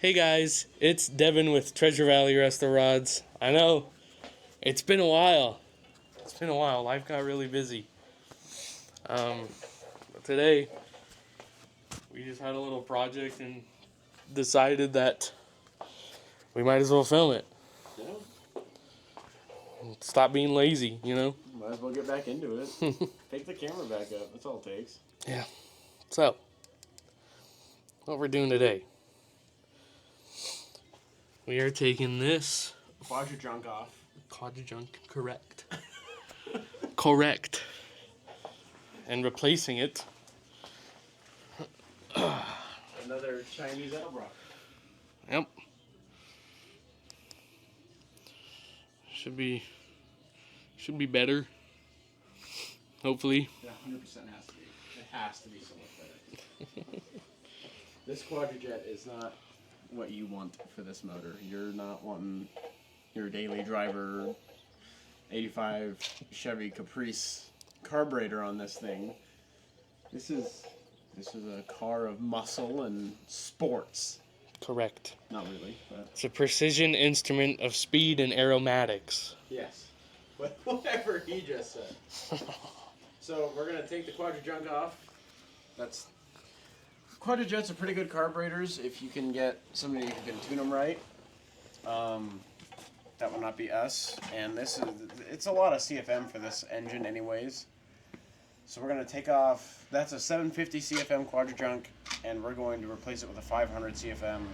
Hey guys, it's Devan with Treasure Valley Resto Rods. I know, it's been a while. Life got really busy. But today, we just had a little project and decided that we might as well film it. Yeah. Stop being lazy, you know? Might as well get back into it. Pick the camera back up. That's all it takes. Yeah. So, what we're doing today. We are taking this Quadrajet off. quadrajet, correct. Correct. And replacing it. Another Chinese edlebrock. Yep. Should be better. Hopefully. It 100% has to be. It has to be so much better. This quadrajet is not what you want for this motor. You're not wanting your daily driver 85 Chevy Caprice carburetor on this thing. This is a car of muscle and sports. Correct. Not really, but It's a precision instrument of speed and aromatics. yes. Whatever he just said. So we're gonna take the quadrajet off. Quadrajets are pretty good carburetors if you can get somebody who can tune them right. That would not be us. And it's a lot of CFM for this engine anyways. So we're gonna take off, that's a 750 CFM quadrajet, and we're going to replace it with a 500 CFM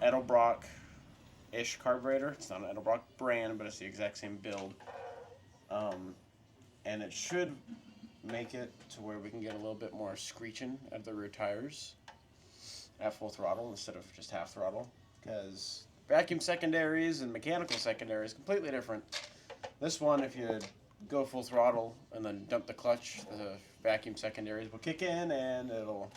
edlebrock-ish carburetor. It's not an edlebrock brand, but it's the exact same build. And it should make it to where we can get a little bit more screeching out of the rear tires at full throttle instead of just half throttle, because vacuum secondaries and mechanical secondaries completely different. This one, if you go full throttle and then dump the clutch, the vacuum secondaries will kick in and it'll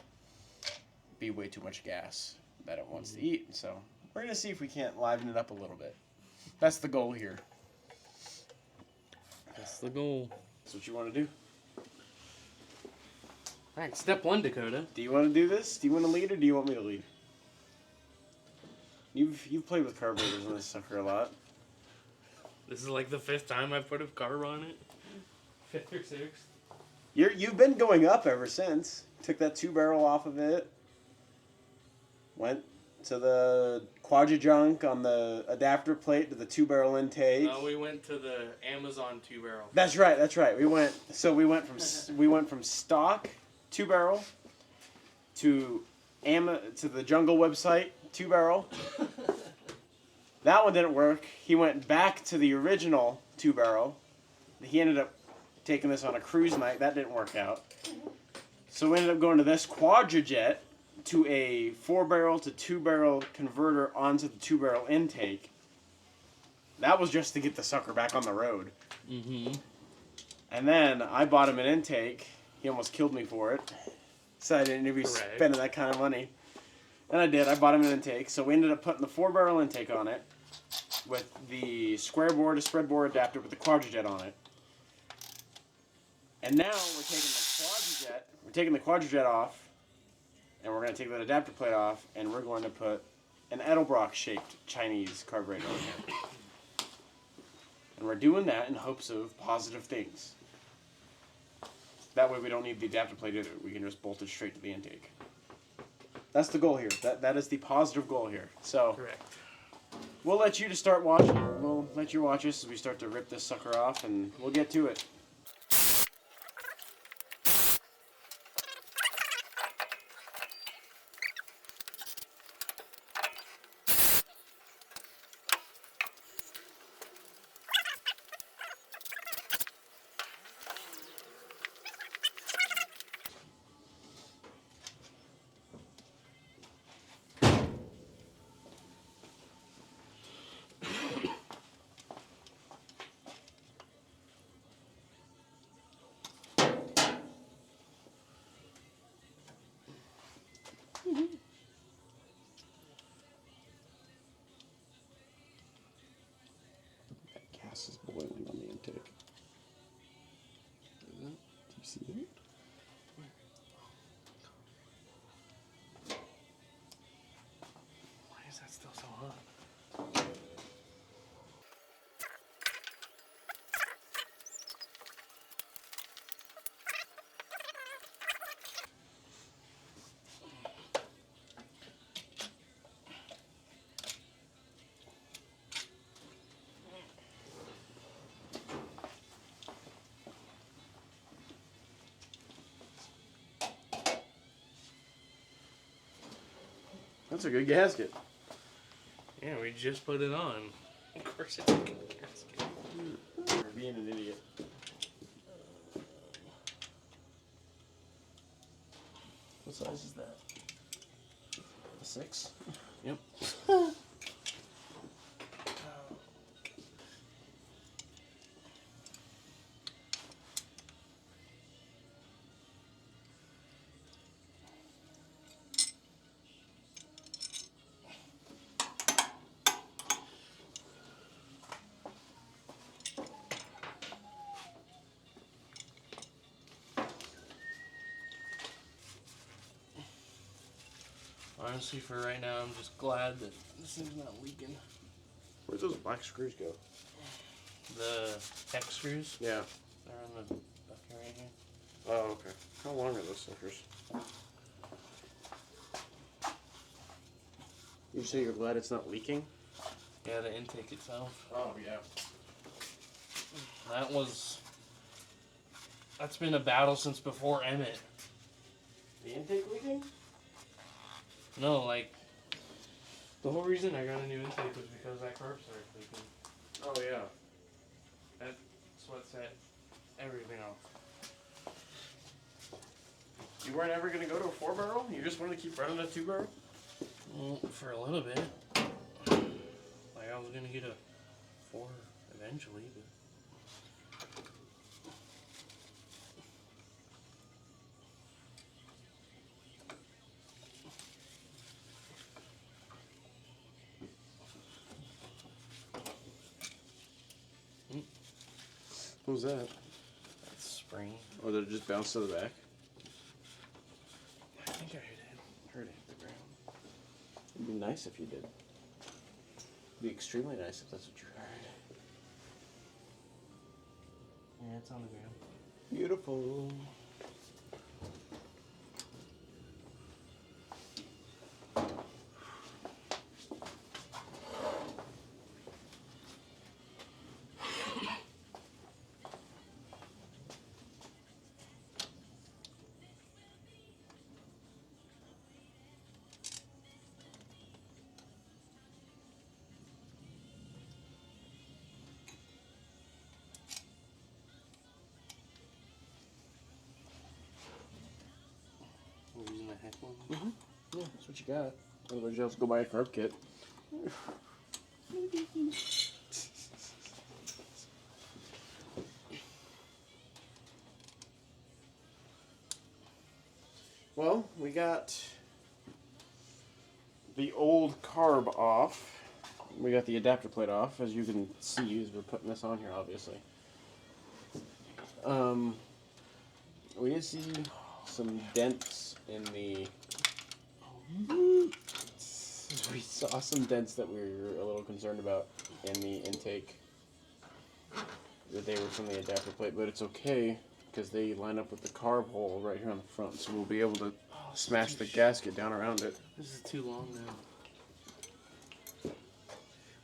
be way too much gas that it wants to eat. So we're gonna see if we can't liven it up a little bit. That's the goal here. That's the goal. That's what you want to do. Alright, step one, Dakota. Do you want to do this? Do you want to lead or do you want me to lead? You've played with carburetors on this sucker a lot. This is like the 5th time I've put a carb on it. 5th or 6th. You've been going up ever since. Took that 2-barrel off of it. Went to the quadrajet on the adapter plate to the 2-barrel intake. No, we went to the Amazon 2-barrel. That's right. We went from stock 2-barrel to the Jungle website 2-barrel. That one didn't work. He went back to the original 2-barrel. He ended up taking this on a cruise night. That didn't work out. So we ended up going to this quadrajet to a 4-barrel to 2-barrel converter onto the 2-barrel intake. That was just to get the sucker back on the road. Mm-hmm. And then I bought him an intake. He almost killed me for it. So I didn't be spending that kind of money. And I did. I bought him an intake. So we ended up putting the 4-barrel intake on it with the square bore to spread bore adapter with the quadrajet on it. And now we're taking the quadrajet off, and we're going to take that adapter plate off, and we're going to put an edlebrock shaped Chinese carburetor on here. And we're doing that in hopes of positive things. That way we don't need the adapter plate either. We can just bolt it straight to the intake. That's the goal here. That is the positive goal here. So Correct. We'll let you to start watching. We'll let you watch us as we start to rip this sucker off, and we'll get to it. Gas is boiling on the intake. Do you see that? That's a good gasket. Yeah, we just put it on. Of course it's a good gasket. You're being an idiot. What size is that? A 6? Yep. Honestly, for right now, I'm just glad that this thing's not leaking. Where'd those black screws go? The hex screws, Yeah. they're on the bucket right here. Oh, okay. How long are those suckers? You say you're glad it's not leaking? Yeah, the intake itself. Oh, yeah. That's been a battle since before Emmett. The intake leaking? No, like, the whole reason I got a new intake was because that carb started leaking. Oh, yeah. That's what set everything off. You weren't ever going to go to a 4-barrel? You just wanted to keep running a 2-barrel? Well, for a little bit. Like, I was going to get a 4 eventually, but... What was that? That's spring. Or did it just bounce to the back? I think I hit it. Heard it hit the ground. It'd be nice if you did. It'd be extremely nice if that's what you heard. Yeah, it's on the ground. Beautiful. We're using a heck one. Mm-hmm. Yeah, that's what you got. Otherwise, you have to go buy a carb kit. Well, we got the old carb off. We got the adapter plate off, as you can see as we're putting this on here, obviously. We did see some dents in the... We saw some dents that we were a little concerned about in the intake. That they were from the adapter plate, but it's okay because they line up with the carb hole right here on the front, so we'll be able to smash the gasket down around it. This is too long now.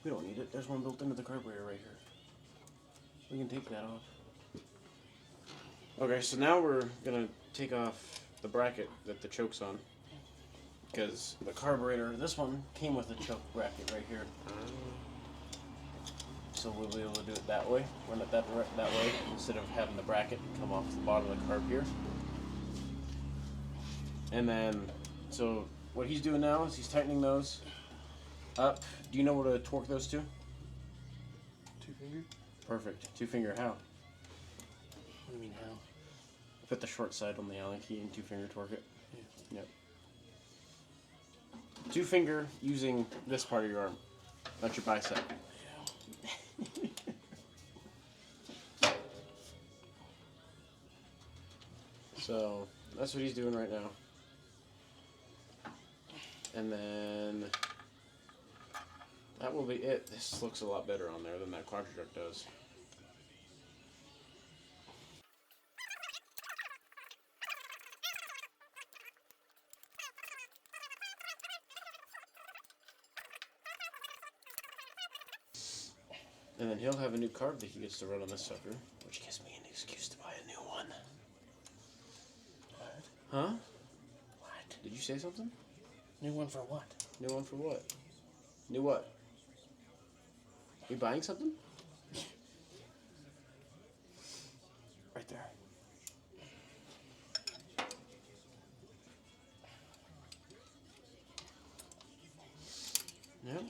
We don't need it. There's one built into the carburetor right here. We can take that off. Okay, so now we're gonna take off the bracket that the choke's on. Because the carburetor, this one, came with a choke bracket right here. So we'll be able to do it that way, run it that way, instead of having the bracket come off the bottom of the carb here. And then, so what he's doing now is he's tightening those up. Do you know where to torque those to? 2 finger? Perfect. 2-finger how? What do you mean how? Put the short side on the Allen key and 2-finger torque it. Yeah. Yep. 2-finger using this part of your arm, not your bicep. So that's what he's doing right now. And then that will be it. This looks a lot better on there than that quadrajet does. And then he'll have a new carb that he gets to run on this sucker, which gives me an excuse to buy a new one. What? Huh? What? Did you say something? New one for what? New one for what? New what? You buying something? Right there. Yep.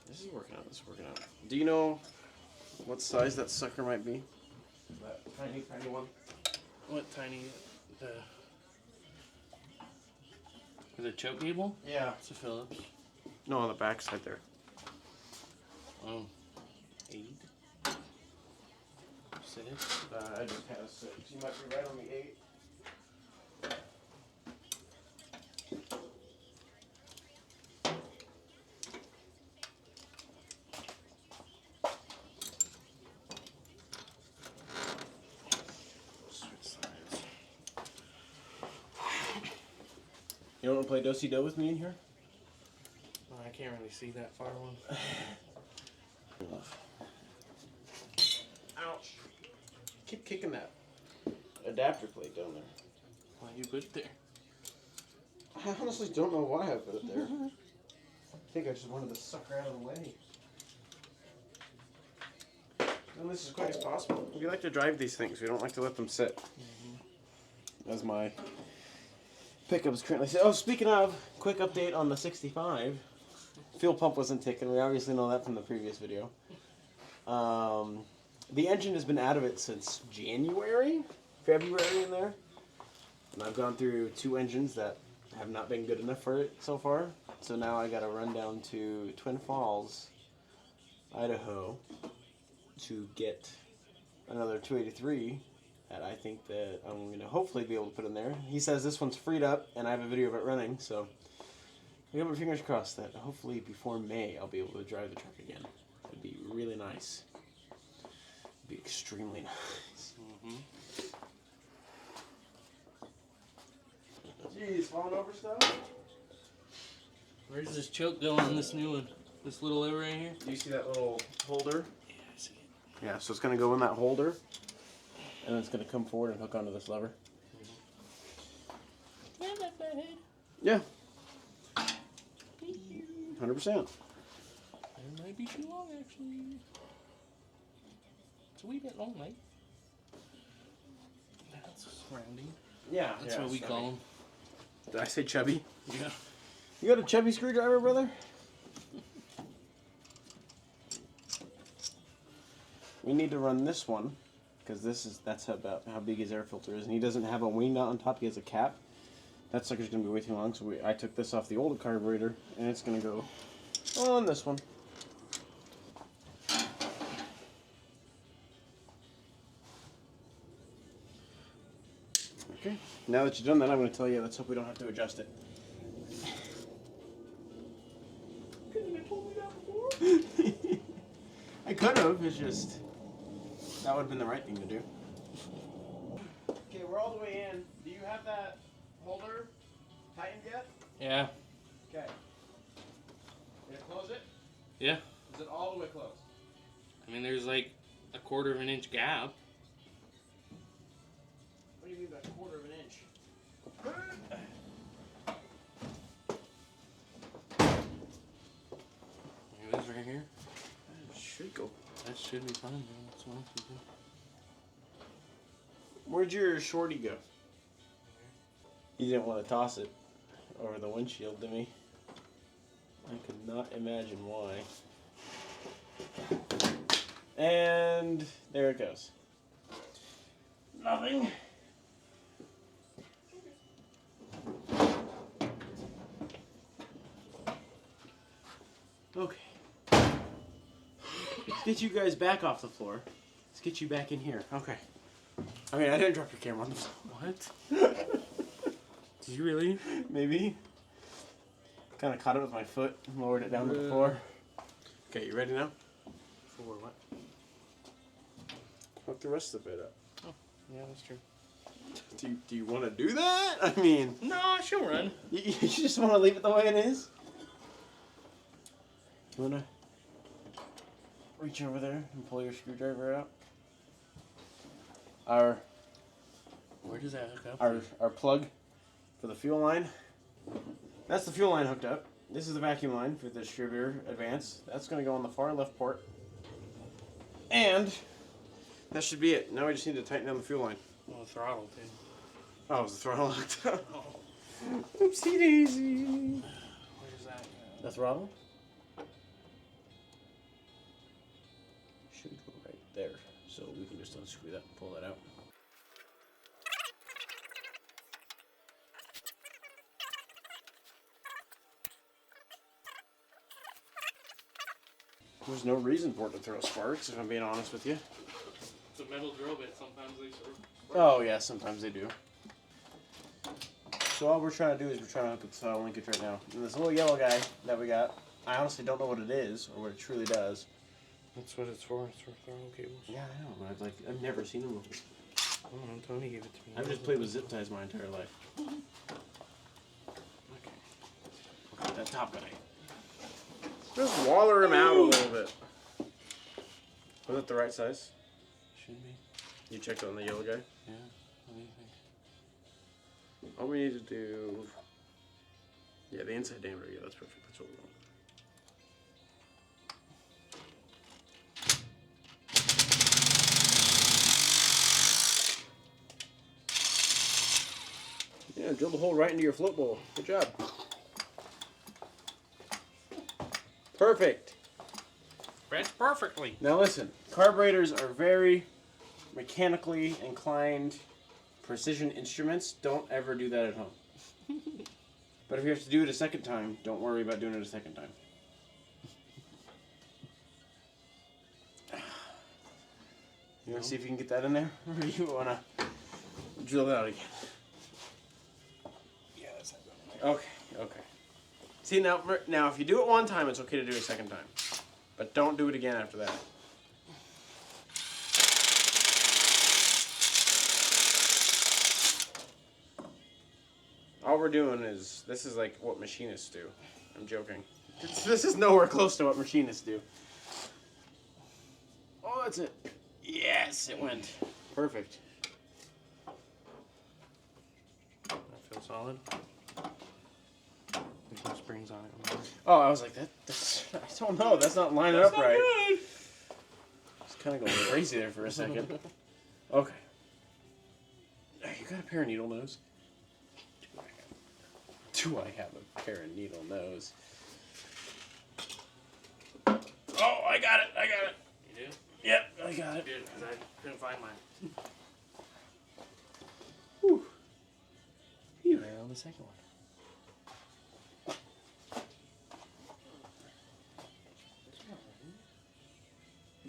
This is working out. This is working out. Do you know what size that sucker might be? That tiny, tiny one. What tiny? Is it choke cable? Yeah. It's a Phillips. No, on the back side there. Oh. 8. 6. I just had a 6. You might be right on the 8. You don't want to play do-si-do with me in here? Oh, I can't really see that far one. Ouch. Keep kicking that adapter plate down there. Why you put it there? I honestly don't know why I put it there. I think I just wanted the sucker out of the way. And this is quite possible. We like to drive these things. We don't like to let them sit. As my pickup is currently set. Oh, speaking of, quick update on the 65. Fuel pump wasn't ticking. We obviously know that from the previous video. The engine has been out of it since January, February in there. And I've gone through 2 engines that have not been good enough for it so far. So now I got to run down to Twin Falls, Idaho, to get another 283 that I think that I'm going to hopefully be able to put in there. He says this one's freed up, and I have a video of it running, so I got my fingers crossed that hopefully before May I'll be able to drive the truck again. It'd be really nice. It'd be extremely nice. Jeez, falling over stuff? Where's this choke going on this new one? This little lever right here? Do you see that little holder? Yeah, I see it. Yeah, so it's going to go in that holder, and then it's going to come forward and hook onto this lever. Not that bad. Yeah. 100%. It might be too long, actually. It's a wee bit long, mate. That's rounding. Yeah. That's what we call them. Did I say chubby? Yeah. You got a chubby screwdriver, brother? We need to run this one, because that's about how big his air filter is, and he doesn't have a wing nut on top. He has a cap. That sucker's gonna be way too long, so I took this off the old carburetor, and it's gonna go on this one. Okay. Now that you've done that, I'm gonna tell you. Let's hope we don't have to adjust it. Couldn't have told me that before. I could have. It's just that would have been the right thing to do. Okay, we're all the way in. Do you have that holder tightened yet? Yeah. Okay. Gonna close it? Yeah. Is it all the way closed? I mean, there's like a 1/4 inch gap. What do you mean by 1/4 inch? It is right here. It should go. That should be fine, man. That's one people. Where'd your shorty go? He didn't want to toss it over the windshield to me. I could not imagine why. And there it goes. Nothing. Okay. Let's get you guys back off the floor. Let's get you back in here. Okay. I mean, I didn't drop your camera on the floor. What? Did you really? Maybe. Kind of caught it with my foot and lowered it down to the floor. Okay, you ready now? For what? Hook the rest of it up. Oh, yeah, that's true. Do you want to do that? I mean... No, she'll run. You just want to leave it the way it is? You want to reach over there and pull your screwdriver out? Where does that hook up? Our plug for the fuel line. That's the fuel line hooked up. This is the vacuum line for the distributor advance. That's going to go on the far left port. And that should be it. Now we just need to tighten down the fuel line. Well, the throttle, too. Oh, is the throttle hooked up? Oh. Oopsie daisy. Where's that? The throttle? Should go right there. So we can just unscrew that and pull that out. There's no reason for it to throw sparks, if I'm being honest with you. It's a metal drill bit. Sometimes they serve. Oh, yeah, sometimes they do. So all we're trying to do is we're trying to hook up the throttle linkage right now. And this little yellow guy that we got, I honestly don't know what it is or what it truly does. That's what it's for. It's for throttle cables. Yeah, I know. But I've never seen them before. I don't know. Tony gave it to me. I've just played with zip ties my entire life. Okay, that top guy. Just waller him out a little bit. Was it the right size? Should be. You checked on the yellow guy? Yeah. What do you think? All we need to do... Yeah, the inside diameter. Yeah, that's perfect. That's what we want. Yeah, drill the hole right into your float bowl. Good job. Perfect. Fits perfectly. Now listen, carburetors are very mechanically inclined precision instruments. Don't ever do that at home. But if you have to do it a second time, don't worry about doing it a second time. You want to see if you can get that in there? Or you want to drill it out again? Yeah, that's not good. Okay, okay. See, now if you do it one time, it's okay to do it a second time. But don't do it again after that. All we're doing is, this is like what machinists do. I'm joking. This is nowhere close to what machinists do. Oh, that's it. Yes, it went. Perfect. That feels solid. There's no springs on it. Oh, I was like, that's I don't know. That's not lining up right. Good. Just kind of going crazy there for a second. Okay. Hey, you got a pair of needle nose? Do I have a pair of needle nose? Oh, I got it. I got it. You do? Yep, I got it. Good, because I couldn't find mine. Whew. You ran on the second one.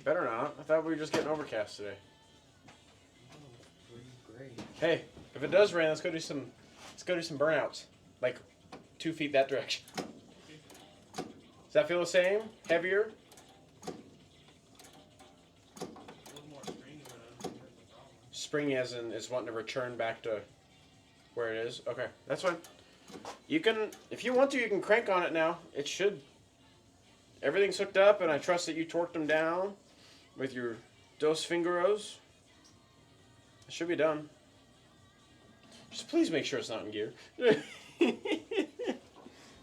Better not. I thought we were just getting overcast today. Great. Hey, if it does rain, let's go do some burnouts. Like 2 feet that direction. Does that feel the same? Heavier? A little more springy, but I don't think that's a problem. Springy as in is wanting to return back to where it is. Okay, that's fine. You can, if you want to, you can crank on it now. It should. Everything's hooked up, and I trust that you torqued them down with your dos fingeros. It should be done. Just please make sure it's not in gear.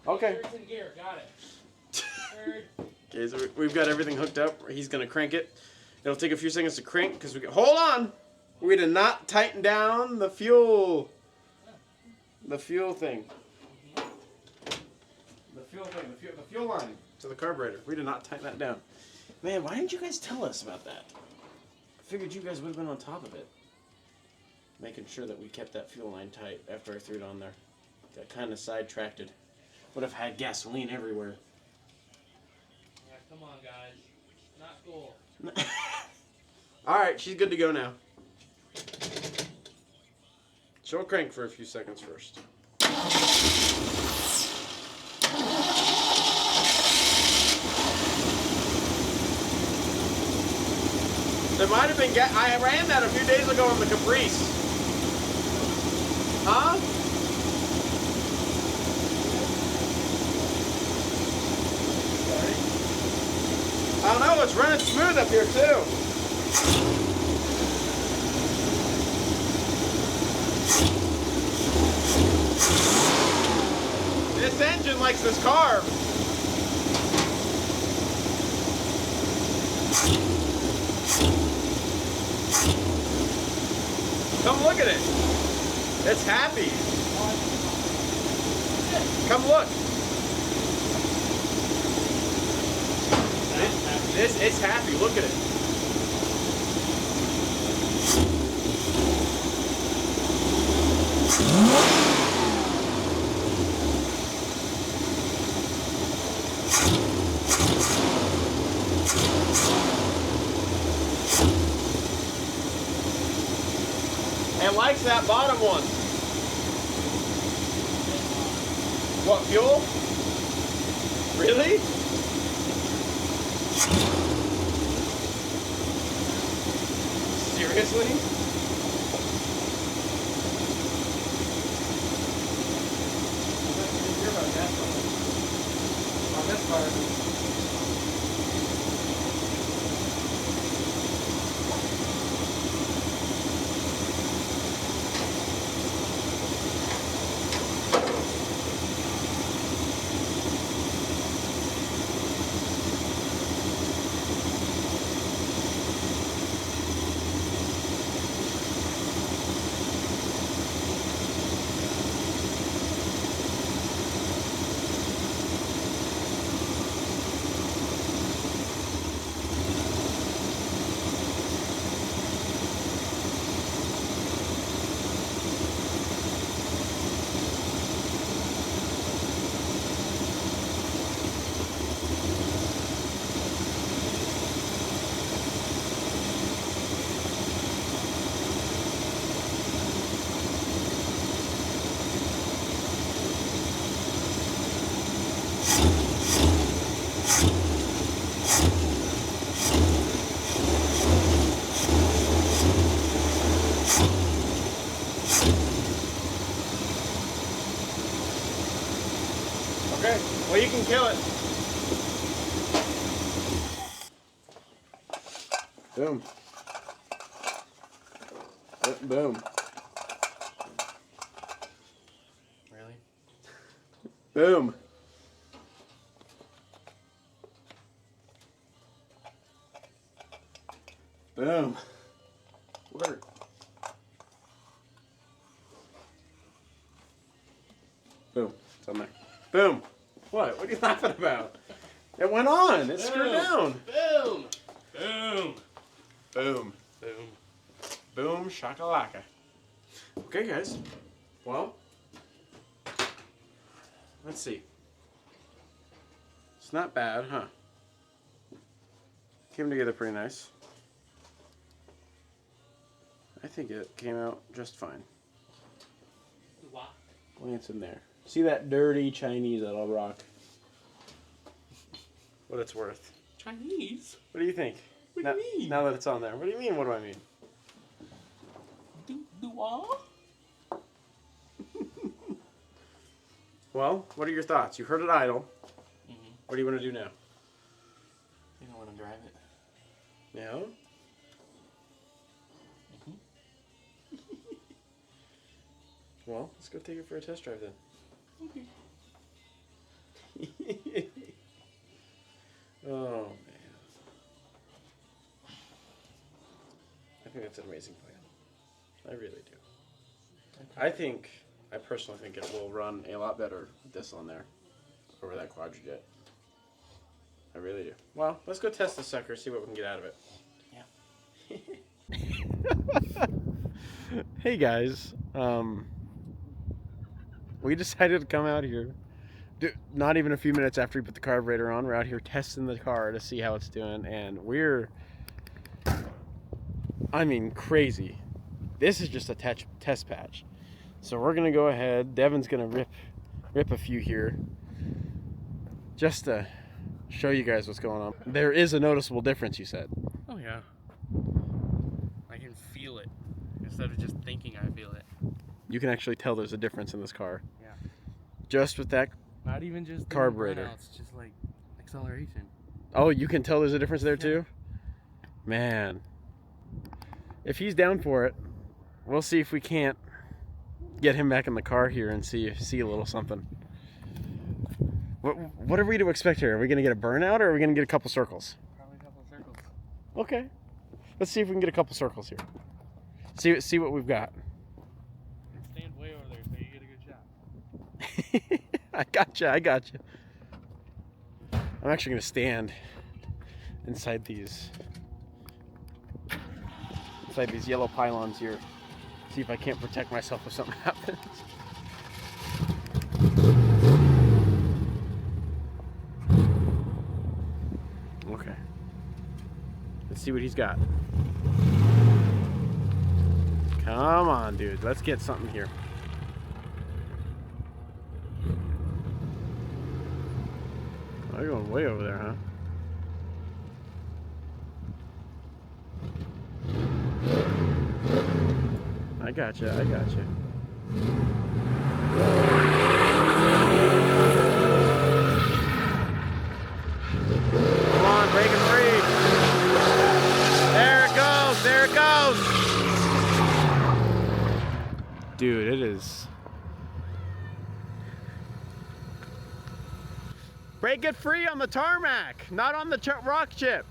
Okay. It's in gear, got it. Okay, so we've got everything hooked up. He's gonna crank it. It'll take a few seconds to crank because we can. Hold on. We did not tighten down the fuel. The fuel thing. The fuel thing. The fuel line to the carburetor. We did not tighten that down. Man, why didn't you guys tell us about that? I figured you guys would have been on top of it. Making sure that we kept that fuel line tight after I threw it on there. Got kind of sidetracked. Would have had gasoline everywhere. Yeah, come on, guys. Not cool. Alright, she's good to go now. She'll crank for a few seconds first. There might have been I ran that a few days ago in the Caprice. Huh? I don't know, it's running smooth up here too. This engine likes this carb. Come look at it. It's happy. Come look. It's happy. Look at it. It likes that bottom one. What, fuel? Really? Seriously? On this car. Okay, well you can kill it. Boom. Boom. Really? Boom. Boom. Work. Boom. It's on there. Boom. What? What are you laughing about? It went on. It screwed down. Boom. Boom. Boom. Boom. Boom. Shakalaka. Okay, guys. Well, let's see. It's not bad, huh? Came together pretty nice. I think it came out just fine. Wow. Glance in there. See that dirty Chinese edlebrock? What it's worth. Chinese? What do you think? What now, do you mean? Now that it's on there. What do you mean? What do I mean? Well, what are your thoughts? You heard it idle. Mm-hmm. What do you want to do now? You don't want to drive it. No? Mm-hmm. Well, let's go take it for a test drive then. Okay. Oh, man. I think that's an amazing plan. I really do. Okay. I personally think it will run a lot better with this on there over that quadrajet. I really do. Well, let's go test the sucker, see what we can get out of it. Yeah. Hey guys, we decided to come out here. Not even a few minutes after we put the carburetor on, we're out here testing the car to see how it's doing, and I mean, crazy. This is just a test patch. So we're gonna go ahead. Devan's gonna rip a few here, just to show you guys what's going on. There is a noticeable difference, you said. Oh yeah. I can feel it instead of just thinking I feel it. You can actually tell there's a difference in this car. Yeah. Just with that. Not even just Carburetor. Burnouts, just like acceleration. Oh, you can tell there's a difference there too? Man. If he's down for it, we'll see if we can't get him back in the car here and see a little something. What are we to expect here? Are we going to get a burnout or are we going to get a couple circles? Probably a couple of circles. Okay. Let's see if we can get a couple circles here. See what we've got. Stand way over there so you get a good shot. I gotcha. I'm actually going to stand inside these yellow pylons here. See if I can't protect myself if something happens. Okay. Let's see what he's got. Come on, dude. Let's get something here. Oh, you're going way over there, huh? I gotcha. Come on, breaking free. There it goes. Dude, it is. Break it free on the tarmac, not on the rock chip.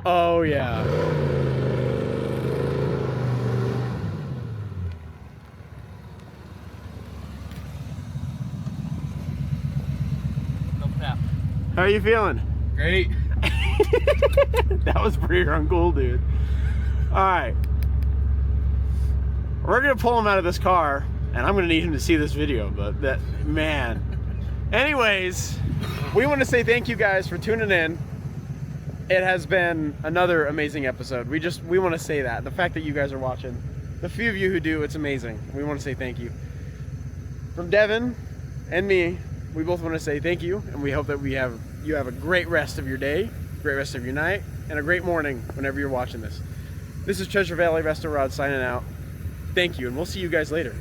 Oh yeah. No tap. How are you feeling? Great. That was pretty darn cool, dude. Alright. We're gonna pull him out of this car, and I'm gonna need him to see this video, but that, man. Anyways, we want to say thank you guys for tuning in. It has been another amazing episode. We want to say that. The fact that you guys are watching, the few of you who do, it's amazing. We want to say thank you. From Devan and me, we both want to say thank you, and we hope that you have a great rest of your day, great rest of your night, and a great morning whenever you're watching this. This is Treasure Valley Rest of Rod signing out. Thank you, and we'll see you guys later.